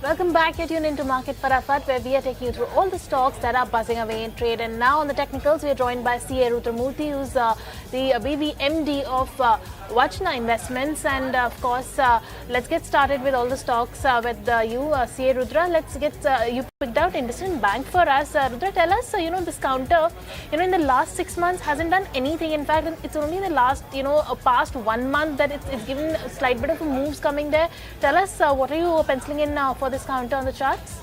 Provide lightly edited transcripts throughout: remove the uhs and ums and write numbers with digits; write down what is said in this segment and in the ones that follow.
Welcome back. You're tuned into Market Farafat, where we are taking you through all the stocks that are buzzing away in trade. And now on the technicals, we are joined by CA Rudramurthy, who's the BVMD of Vachna Investments. And of course, let's get started with all the stocks with you, CA Rudra. Let's get you picked out IndusInd Bank for us. Rudra, tell us, this counter, in the last 6 months hasn't done anything. In fact, it's only the last, past 1 month that it's given a slight bit of moves coming there. Tell us, what are you penciling in for this counter on the charts?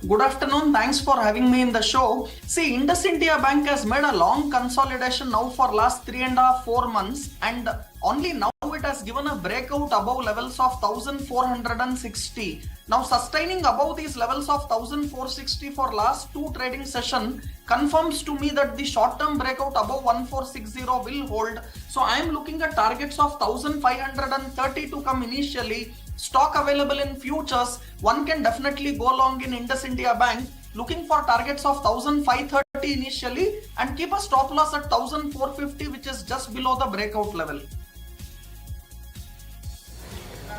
Good afternoon. Thanks for having me in the show. See, Indus India Bank has made a long consolidation now for last 3.5-4 months, and only now it has given a breakout above levels of 1460. Now sustaining above these levels of 1460 for last 2 trading session confirms to me that the short-term breakout above 1460 will hold. So I am looking at targets of 1530 to come initially. Stock available in futures, one can definitely go long in Indus India Bank, looking for targets of 1530 initially and keep a stop loss at 1450, which is just below the breakout level.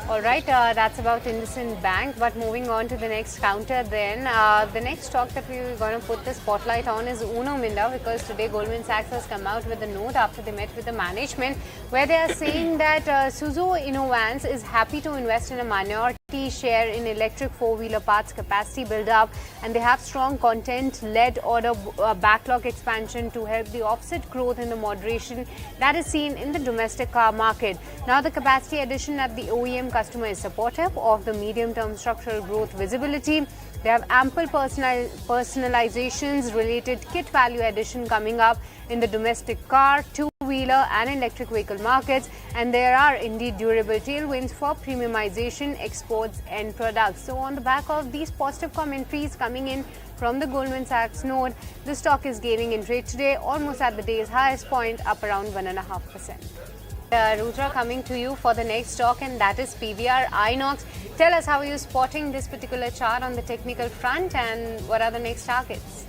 Alright, that's about IndusInd Bank, but moving on to the next counter then. The next stock that we're going to put the spotlight on is Uno Minda, because today Goldman Sachs has come out with a note after they met with the management where they are saying that Suzo Innovance is happy to invest in a minority share in electric four-wheeler parts capacity build-up, and they have strong content-led order backlog expansion to help the offset growth in the moderation that is seen in the domestic car market. Now the capacity addition at the OEM customer is supportive of the medium-term structural growth visibility. They have ample personalizations related kit value addition coming up in the domestic car, two-wheeler and electric vehicle markets, and there are indeed durable tailwinds for premiumization, exports and products. So on the back of these positive commentaries coming in from the Goldman Sachs note, the stock is gaining in trade today, almost at the day's highest point, up around 1.5%. Rudra, coming to you for the next stock, and that is PVR INOX. Tell us, how are you spotting this particular chart on the technical front, and what are the next targets?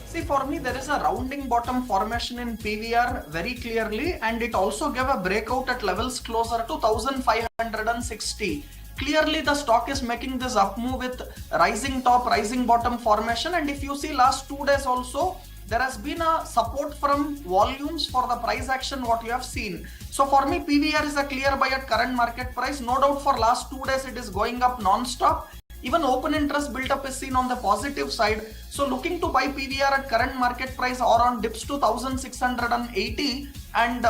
See, for me, there is a rounding bottom formation in PVR very clearly, and it also gave a breakout at levels closer to 1560. Clearly, the stock is making this up move with rising top, rising bottom formation, and if you see last 2 days also, there has been a support from volumes for the price action what you have seen. So for me, PVR is a clear buy at current market price. No doubt for last 2 days it is going up non-stop. Even open interest built up is seen on the positive side. So looking to buy PVR at current market price or on dips to 1680 and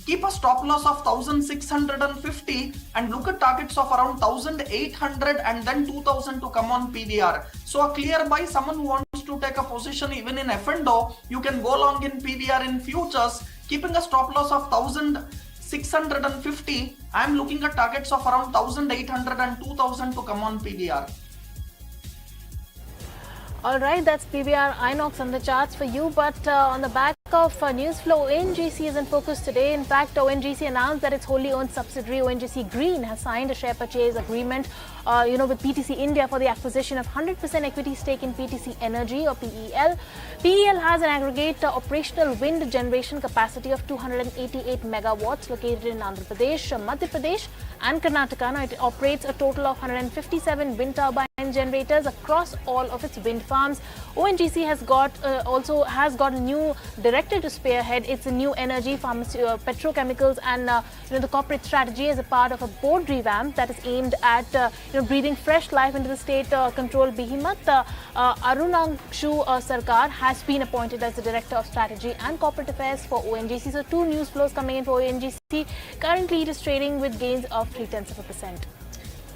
keep a stop loss of 1650 and look at targets of around 1800 and then 2000 to come on PVR. So a clear buy, someone who wants to take a position even in F&O, you can go long in PVR in futures, keeping a stop loss of 1650. I am looking at targets of around 1800 and 2000 to come on PVR. Alright, that's PVR INOX on the charts for you, but on the back of news flow, ONGC is in focus today. In fact, ONGC announced that its wholly owned subsidiary ONGC Green has signed a share purchase agreement with PTC India for the acquisition of 100% equity stake in PTC Energy or PEL. PEL has an aggregate operational wind generation capacity of 288 megawatts located in Andhra Pradesh, Madhya Pradesh and Karnataka. Now it operates a total of 157 wind turbine generators across all of its wind farms. ONGC has got also has got a new director to spearhead its new energy, petrochemicals and the corporate strategy as a part of a board revamp that is aimed at breathing fresh life into the state-controlled behemoth. Arunakshu Sarkar has been appointed as the director of strategy and corporate affairs for ONGC. So 2 news flows coming in for ONGC. Currently, it is trading with gains of 0.3%.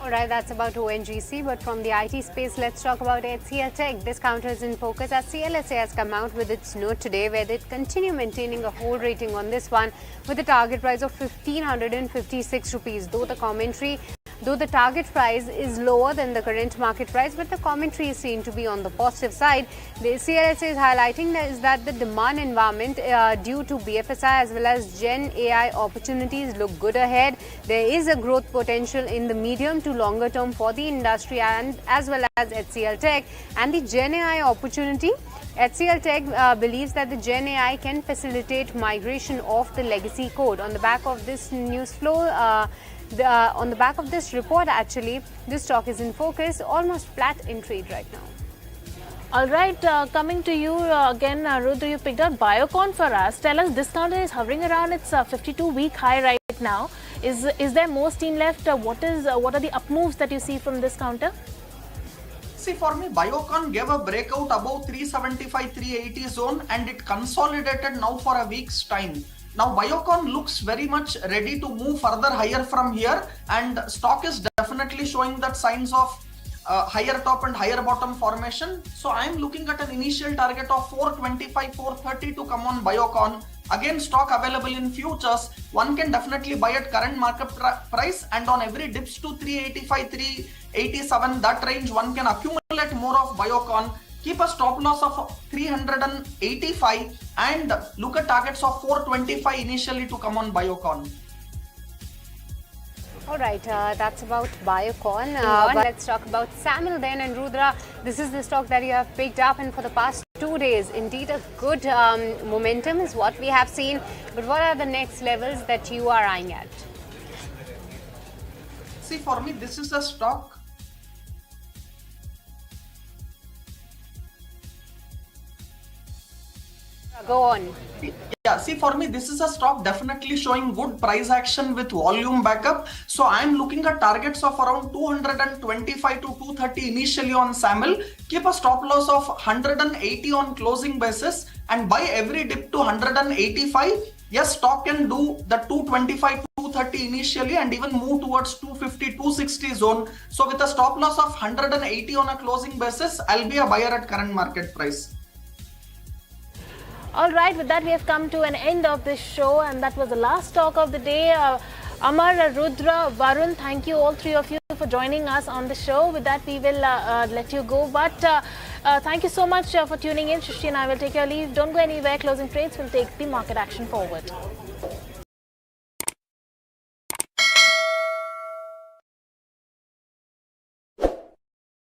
Alright, that's about ONGC, but from the IT space, let's talk about HCL Tech. This counter is in focus as CLSA has come out with its note today where they continue maintaining a hold rating on this one with a target price of 1556 rupees. Though the target price is lower than the current market price, but the commentary is seen to be on the positive side. The CLSA is highlighting that the demand environment due to BFSI as well as Gen AI opportunities look good ahead. There is a growth potential in the medium to longer term for the industry and as well as HCL Tech, and the Gen AI opportunity. HCL Tech believes that the Gen AI can facilitate migration of the legacy code. On the back of this news flow, On the back of this report, actually, this stock is in focus, almost flat in trade right now. All right, coming to you again, Rudra, you picked out Biocon for us. Tell us, this counter is hovering around its 52-week high right now. Is there more steam left? What are the up moves that you see from this counter? See, for me, Biocon gave a breakout above 375-380 zone and it consolidated now for a week's time. Now, Biocon looks very much ready to move further higher from here, and stock is definitely showing that signs of higher top and higher bottom formation. So I am looking at an initial target of 425, 430 to come on Biocon. Again, stock available in futures. One can definitely buy at current market price, and on every dips to 385, 387, that range one can accumulate more of Biocon. Keep a stop loss of 385 and look at targets of 425 initially to come on Biocon. All right, that's about Biocon. Let's talk about SAMIL then. And Rudra, this is the stock that you have picked up, and for the past 2 days, indeed a good momentum is what we have seen. But what are the next levels that you are eyeing at? See, for me, this is a stock. Go on. Yeah, see, for me, this is a stock definitely showing good price action with volume backup. So I'm looking at targets of around 225 to 230 initially on SAMIL. Keep a stop loss of 180 on closing basis and buy every dip to 185. Yes, stock can do the 225 230 initially and even move towards 250 260 zone. So with a stop loss of 180 on a closing basis, I'll be a buyer at current market price. All right, with that we have come to an end of this show, and that was the last talk of the day. Amar, Rudra, Varun, thank you all three of you for joining us on the show. With that we will let you go, but thank you so much for tuning in. Shristi and I will take your leave. Don't go anywhere. Closing trades will take the market action forward.